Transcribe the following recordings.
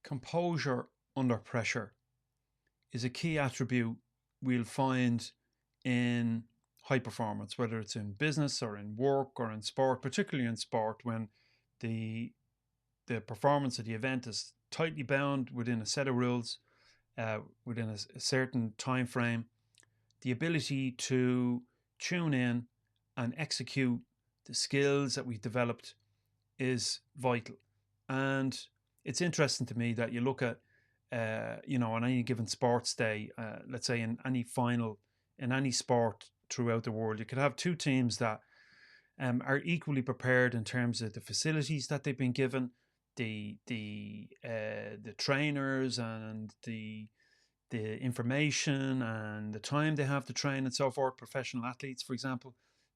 Composure under pressure is a key attribute we'll find in high performance, whether it's in business or in work or in sport, particularly in sport when the performance of the event is tightly bound within a set of rules, within a certain time frame. The ability to tune in and execute the skills that we've developed is vital. And it's interesting to me that you look at, on any given sports day, let's say in any final, in any sport throughout the world, you could have two teams that are equally prepared in terms of the facilities that they've been given, the trainers and the information and the time they have to train and so forth. Professional athletes, for example,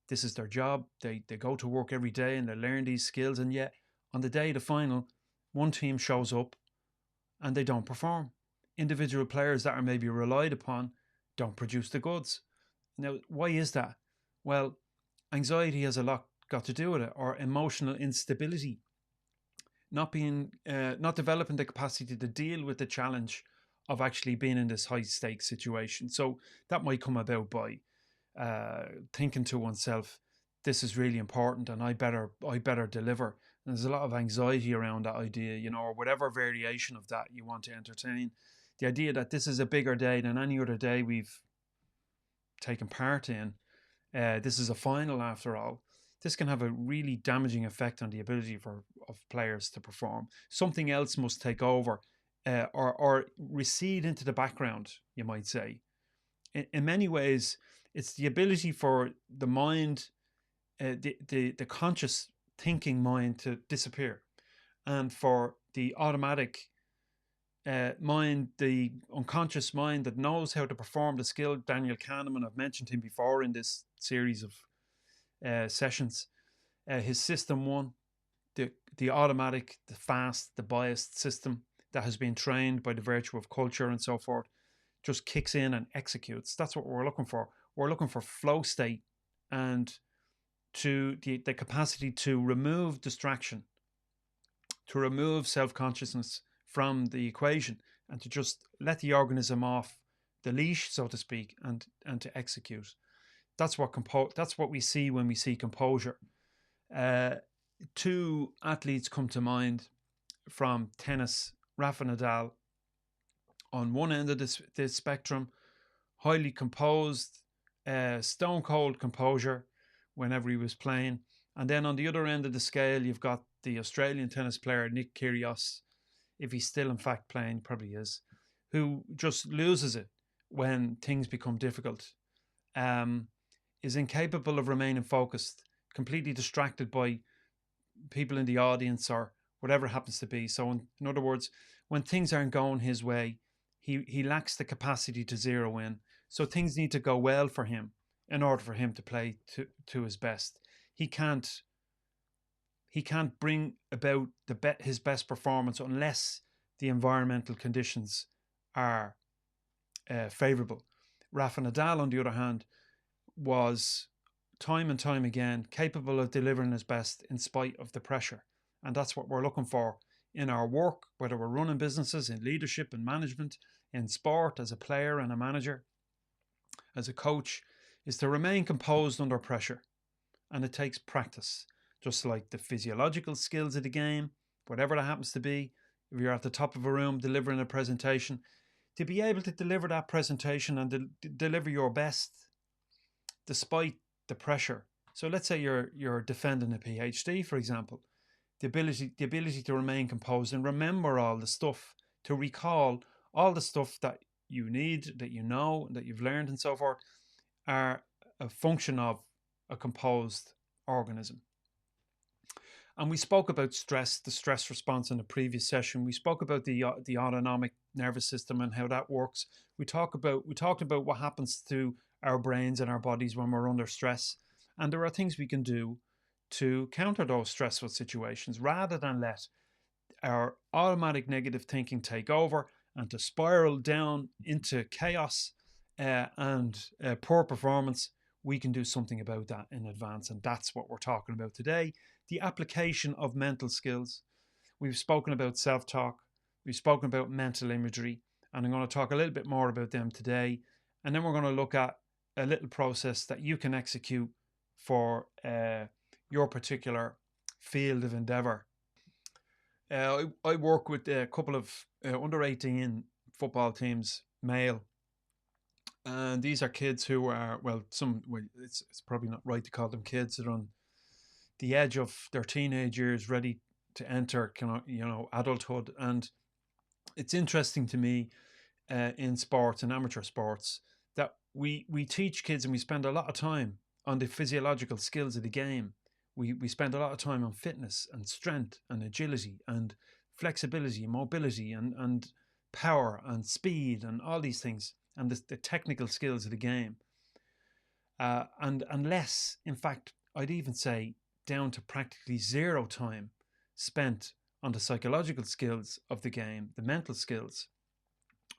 this is their job. They go to work every day and they learn these skills, and yet on the day of the final, one team shows up and they don't perform. Individual players that are maybe relied upon don't produce the goods. Now, why is that? Well, anxiety has a lot got to do with it, or emotional instability, not developing the capacity to deal with the challenge of actually being in this high stakes situation. So that might come about by thinking to oneself, this is really important and I better deliver. And there's a lot of anxiety around that idea, or whatever variation of that you want to entertain. The idea that this is a bigger day than any other day we've taken part in. This is a final after all. This can have a really damaging effect on the ability of players to perform. Something else must take over or recede into the background, you might say. In many ways, it's the ability for the mind, the conscious thinking mind to disappear, and for the automatic mind, the unconscious mind that knows how to perform the skill. Daniel Kahneman, I've mentioned him before in this series of sessions. His system one, the automatic, the fast, the biased system that has been trained by the virtue of culture and so forth, just kicks in and executes. That's what we're looking for. We're looking for flow state and to the capacity to remove distraction, to remove self-consciousness from the equation, and to just let the organism off the leash, so to speak, and to execute. That's what we see when we see composure. Two athletes come to mind from tennis. Rafa Nadal, on one end of this spectrum, highly composed, stone cold composure whenever he was playing. And then on the other end of the scale, you've got the Australian tennis player Nick Kyrgios, if he's still in fact playing, probably is, who just loses it when things become difficult, is incapable of remaining focused, completely distracted by people in the audience or whatever it happens to be. So in other words, when things aren't going his way, he lacks the capacity to zero in. So things need to go well for him in order for him to play to his best. He can't bring about his best performance unless the environmental conditions are favourable. Rafa Nadal, on the other hand, was time and time again capable of delivering his best in spite of the pressure. And that's what we're looking for in our work, whether we're running businesses, in leadership and management, in sport, as a player and a manager, as a coach, is to remain composed under pressure. And it takes practice, just like the physiological skills of the game, whatever that happens to be. If you're at the top of a room delivering a presentation, to be able to deliver that presentation and deliver your best despite the pressure. So let's say you're defending a PhD, for example. The ability to remain composed and remember all the stuff, to recall all the stuff that you need, that you know, that you've learned and so forth, are a function of a composed organism. And we spoke about stress, the stress response in the previous session. We spoke about the autonomic nervous system and how that works. We talked about what happens to our brains and our bodies when we're under stress. And there are things we can do to counter those stressful situations rather than let our automatic negative thinking take over and to spiral down into chaos and poor performance. We can do something about that in advance. And that's what we're talking about today. The application of mental skills. We've spoken about self-talk, We've spoken about mental imagery, and I'm going to talk a little bit more about them today. And then we're going to look at a little process that you can execute for your particular field of endeavor. I work with a couple of under 18 football teams, male, and these are kids who are, it's probably not right to call them kids. They're on the edge of their teenage years, ready to enter adulthood. And it's interesting to me in sports and amateur sports that we teach kids, and we spend a lot of time on the physiological skills of the game. We spend a lot of time on fitness and strength and agility and flexibility, mobility and power and speed and all these things, and the technical skills of the game. And unless, in fact, I'd even say down to practically zero time spent on the psychological skills of the game, the mental skills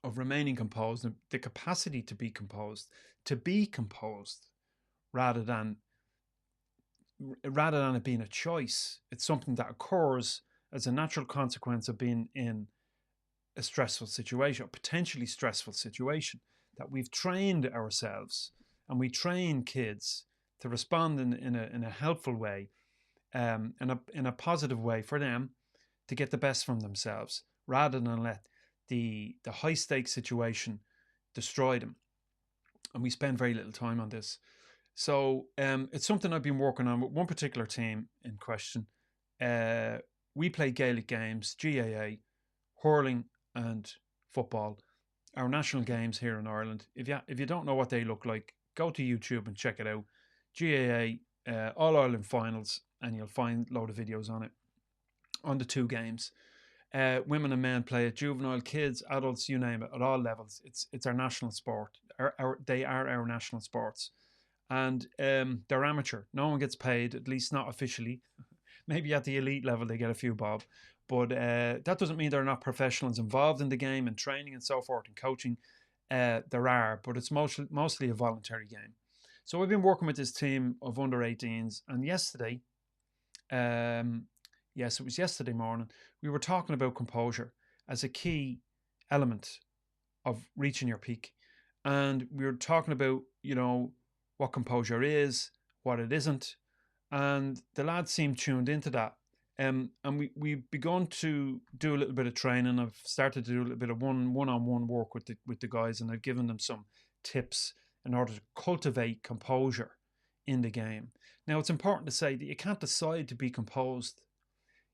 of remaining composed, and the capacity to be composed, rather than it being a choice. It's something that occurs as a natural consequence of being in a stressful situation, a potentially stressful situation, that we've trained ourselves, and we train kids to respond in a helpful way, in a positive way for them to get the best from themselves, rather than let the high stakes situation destroy them. And we spend very little time on this. So it's something I've been working on with one particular team in question. We play Gaelic games, GAA, hurling and football, our national games here in Ireland. If you don't know what they look like, go to YouTube and check it out. GAA, All Ireland Finals, and you'll find a load of videos on it, on the two games. Women and men play it, juvenile, kids, adults, you name it, at all levels. It's our national sport. They are our national sports. And they're amateur. No one gets paid, at least not officially. Maybe at the elite level they get a few bob. But that doesn't mean there are not professionals involved in the game and training and so forth and coaching. There are, but it's mostly a voluntary game. So I've been working with this team of under 18s, and yesterday, yes, it was yesterday morning, we were talking about composure as a key element of reaching your peak. And we were talking about, what composure is, what it isn't. And the lads seemed tuned into that. And we've begun to do a little bit of training. I've started to do a little bit of one-on-one work with the guys, and I've given them some tips in order to cultivate composure in the game. Now, it's important to say that you can't decide to be composed.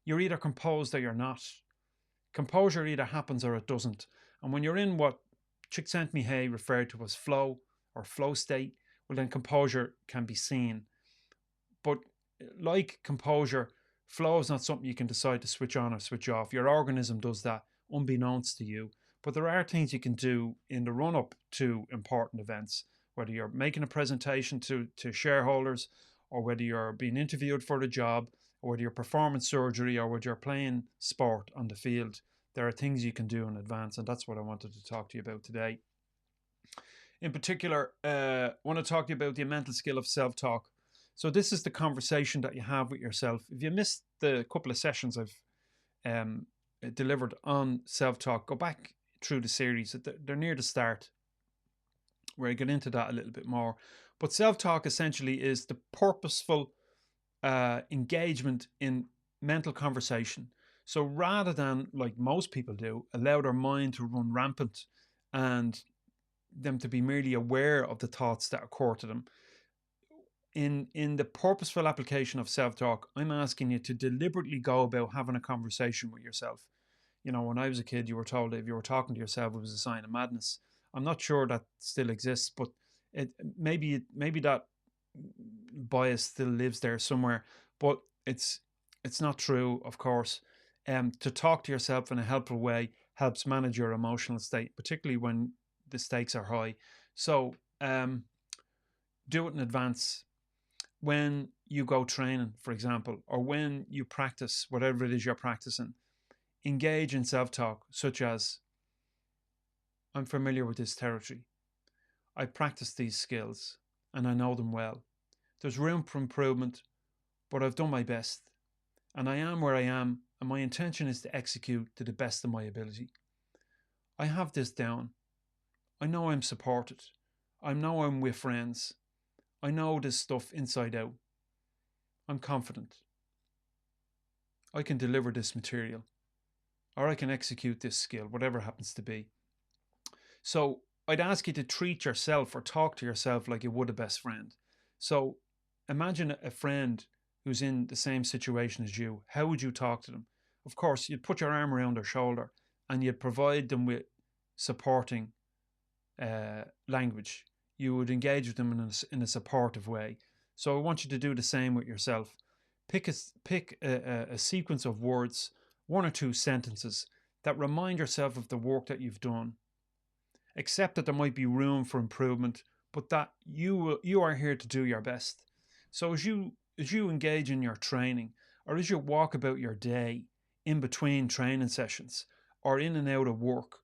You're either composed or you're not. Composure either happens or it doesn't. And when you're in what Csikszentmihalyi referred to as flow or flow state, well, then composure can be seen. But like composure, flow is not something you can decide to switch on or switch off. Your organism does that unbeknownst to you. But there are things you can do in the run-up to important events, whether you're making a presentation to shareholders, or whether you're being interviewed for a job, or whether you're performing surgery, or whether you're playing sport on the field. There are things you can do in advance, and that's what I wanted to talk to you about today. In particular, I want to talk to you about the mental skill of self-talk. So this is the conversation that you have with yourself. If you missed the couple of sessions I've delivered on self-talk, go back through the series. They're near the start, where I get into that a little bit more. But self-talk essentially is the purposeful engagement in mental conversation. So rather than, like most people do, allow their mind to run rampant and them to be merely aware of the thoughts that occur to them, in the purposeful application of self-talk, I'm asking you to deliberately go about having a conversation with yourself. When I was a kid, you were told if you were talking to yourself, it was a sign of madness. I'm not sure that still exists, but maybe that bias still lives there somewhere. But it's not true, of course. To talk to yourself in a helpful way helps manage your emotional state, particularly when the stakes are high. So do it in advance. When you go training, for example, or when you practice whatever it is you're practicing, engage in self-talk, such as, I'm familiar with this territory. I practice these skills and I know them well. There's room for improvement, but I've done my best. And I am where I am and my intention is to execute to the best of my ability. I have this down. I know I'm supported. I know I'm with friends. I know this stuff inside out. I'm confident. I can deliver this material, or I can execute this skill, whatever it happens to be. So I'd ask you to treat yourself or talk to yourself like you would a best friend. So imagine a friend who's in the same situation as you. How would you talk to them? Of course, you'd put your arm around their shoulder and you'd provide them with supporting language. You would engage with them in a supportive way. So I want you to do the same with yourself. Pick a sequence of words, one or two sentences that remind yourself of the work that you've done. Accept that there might be room for improvement, but that you are here to do your best. So as you engage in your training, or as you walk about your day in between training sessions or in and out of work,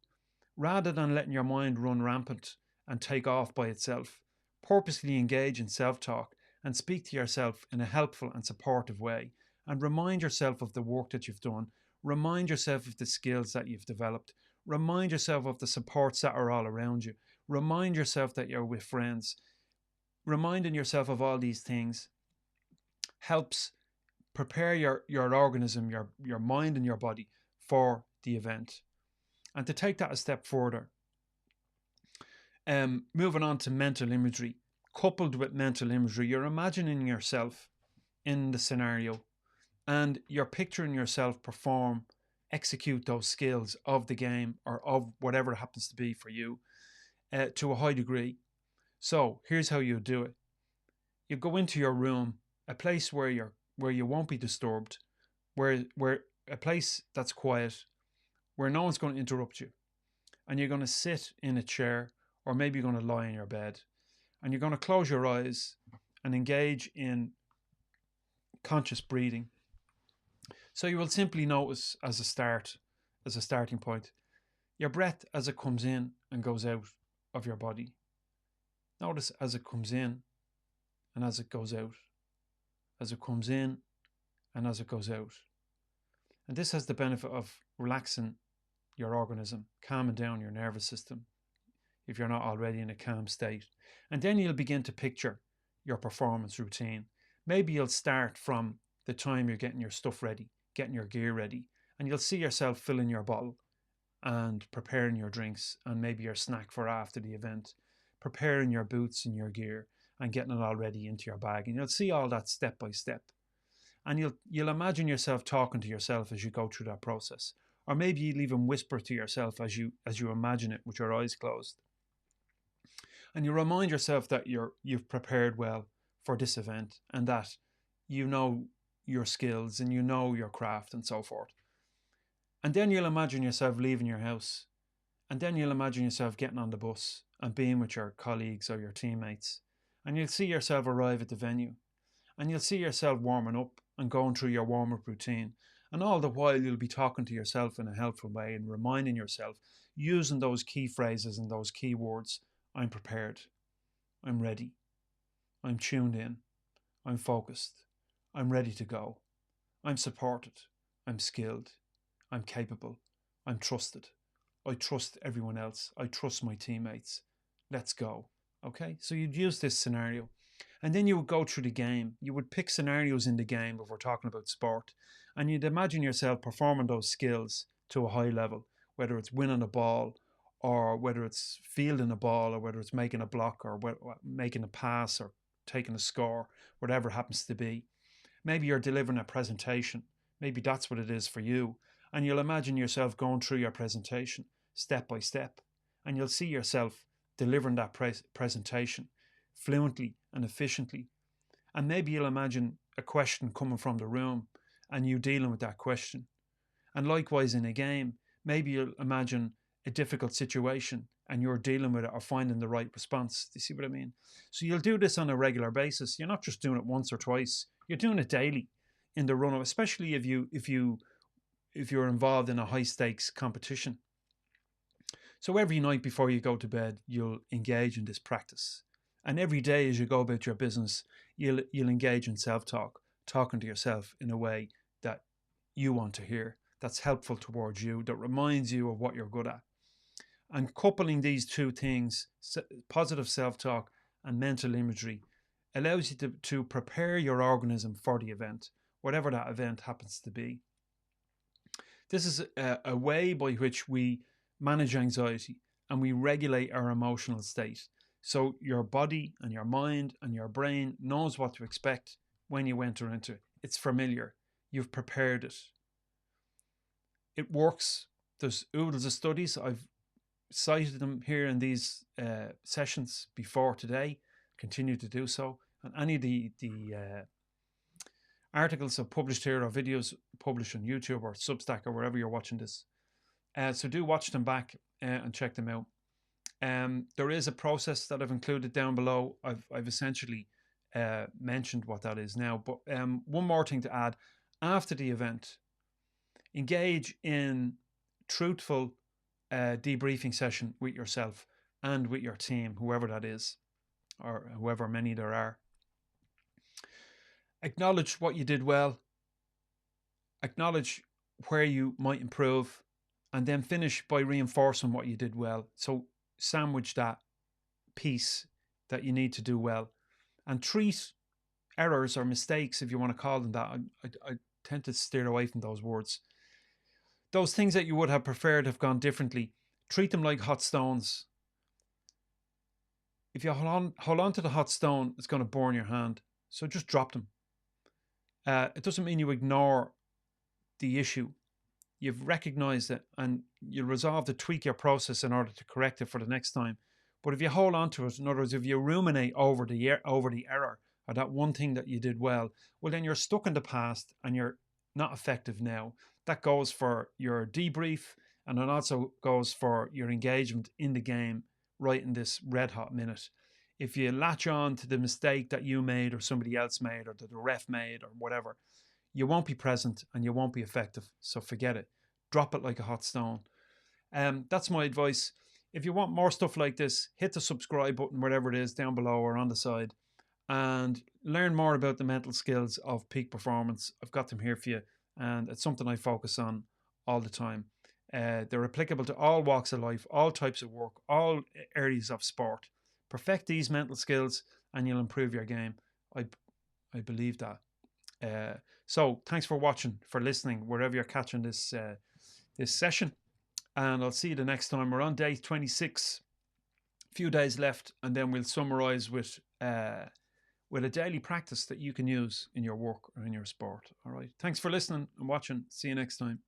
rather than letting your mind run rampant and take off by itself, purposely engage in self-talk and speak to yourself in a helpful and supportive way, and remind yourself of the work that you've done. Remind yourself of the skills that you've developed. Remind yourself of the supports that are all around you. Remind yourself that you're with friends. Reminding yourself of all these things helps prepare your organism, your mind and your body for the event. And to take that a step further, moving on to mental imagery. Coupled with mental imagery, you're imagining yourself in the scenario and you're picturing yourself execute those skills of the game or of whatever it happens to be for you to a high degree. So here's how you do it. You go into your room, a place where you won't be disturbed, where a place that's quiet, where no one's going to interrupt you. And you're going to sit in a chair, or maybe you're going to lie in your bed, and you're going to close your eyes and engage in conscious breathing. So you will simply notice as a starting point, your breath as it comes in and goes out of your body. Notice as it comes in and as it goes out, as it comes in and as it goes out. And this has the benefit of relaxing your organism, calming down your nervous system if you're not already in a calm state. And then you'll begin to picture your performance routine. Maybe you'll start from the time you're getting your stuff ready, getting your gear ready, and you'll see yourself filling your bottle and preparing your drinks and maybe your snack for after the event, preparing your boots and your gear and getting it all ready into your bag. And you'll see all that step by step. And you'll imagine yourself talking to yourself as you go through that process. Or maybe you'll even whisper to yourself as you imagine it with your eyes closed. And you remind yourself that you've prepared well for this event and that you know your skills and you know your craft and so forth. And then you'll imagine yourself leaving your house. And then you'll imagine yourself getting on the bus and being with your colleagues or your teammates. And you'll see yourself arrive at the venue. And you'll see yourself warming up and going through your warm-up routine. And all the while you'll be talking to yourself in a helpful way and reminding yourself, using those key phrases and those key words. I'm prepared. I'm ready. I'm tuned in. I'm focused. I'm ready to go. I'm supported. I'm skilled. I'm capable. I'm trusted. I trust everyone else. I trust my teammates. Let's go. Okay? So you'd use this scenario. And then you would go through the game. You would pick scenarios in the game if we're talking about sport. And you'd imagine yourself performing those skills to a high level, whether it's winning a ball or whether it's fielding a ball or whether it's making a block or making a pass or taking a score, whatever it happens to be. Maybe you're delivering a presentation. Maybe that's what it is for you. And you'll imagine yourself going through your presentation step by step. And you'll see yourself delivering that presentation fluently and efficiently. And maybe you'll imagine a question coming from the room and you dealing with that question. And likewise in a game, maybe you'll imagine a difficult situation and you're dealing with it or finding the right response. Do you see what I mean? So you'll do this on a regular basis. You're not just doing it once or twice. You're doing it daily in the run-up, especially if you're involved in a high stakes competition. So every night before you go to bed, you'll engage in this practice. And every day as you go about your business, you'll engage in self-talk, talking to yourself in a way that you want to hear, that's helpful towards you, that reminds you of what you're good at. And coupling these two things, positive self-talk and mental imagery, allows you to prepare your organism for the event, whatever that event happens to be. This is a way by which we manage anxiety and we regulate our emotional state. So your body and your mind and your brain knows what to expect when you enter into it. It's familiar. You've prepared it. It works. There's oodles of studies. I've cited them here in these sessions before today. Continue to do so. And any of the articles I've published here or videos published on YouTube or Substack or wherever you're watching this. So do watch them back and check them out. There is a process that I've included down below. I've essentially mentioned what that is now. But one more thing to add. After the event, engage in truthful debriefing session with yourself and with your team, whoever that is, or however many there are. Acknowledge what you did well. Acknowledge where you might improve, and then finish by reinforcing what you did well. So sandwich that piece that you need to do well, and treat errors or mistakes, if you want to call them that. I tend to steer away from those words. Those things that you would have preferred have gone differently. Treat them like hot stones. If you hold on to the hot stone, it's going to burn your hand. So just drop them. It doesn't mean you ignore the issue. You've recognized it and you resolve to tweak your process in order to correct it for the next time. But if you hold on to it, in other words, if you ruminate over the error or that one thing that you did well, then you're stuck in the past and you're not effective now. That goes for your debrief, and it also goes for your engagement in the game right in this red hot minute. If you latch on to the mistake that you made or somebody else made or that the ref made or whatever, you won't be present and you won't be effective. So forget it. Drop it like a hot stone. That's my advice. If you want more stuff like this, hit the subscribe button, wherever it is, down below or on the side, and learn more about the mental skills of peak performance. I've got them here for you, and it's something I focus on all the time. They're applicable to all walks of life, all types of work, all areas of sport. Perfect these mental skills and you'll improve your game. I believe that. So thanks for watching, for listening, wherever you're catching this session. And I'll see you the next time. We're on day 26. A few days left, and then we'll summarize with a daily practice that you can use in your work or in your sport. All right. Thanks for listening and watching. See you next time.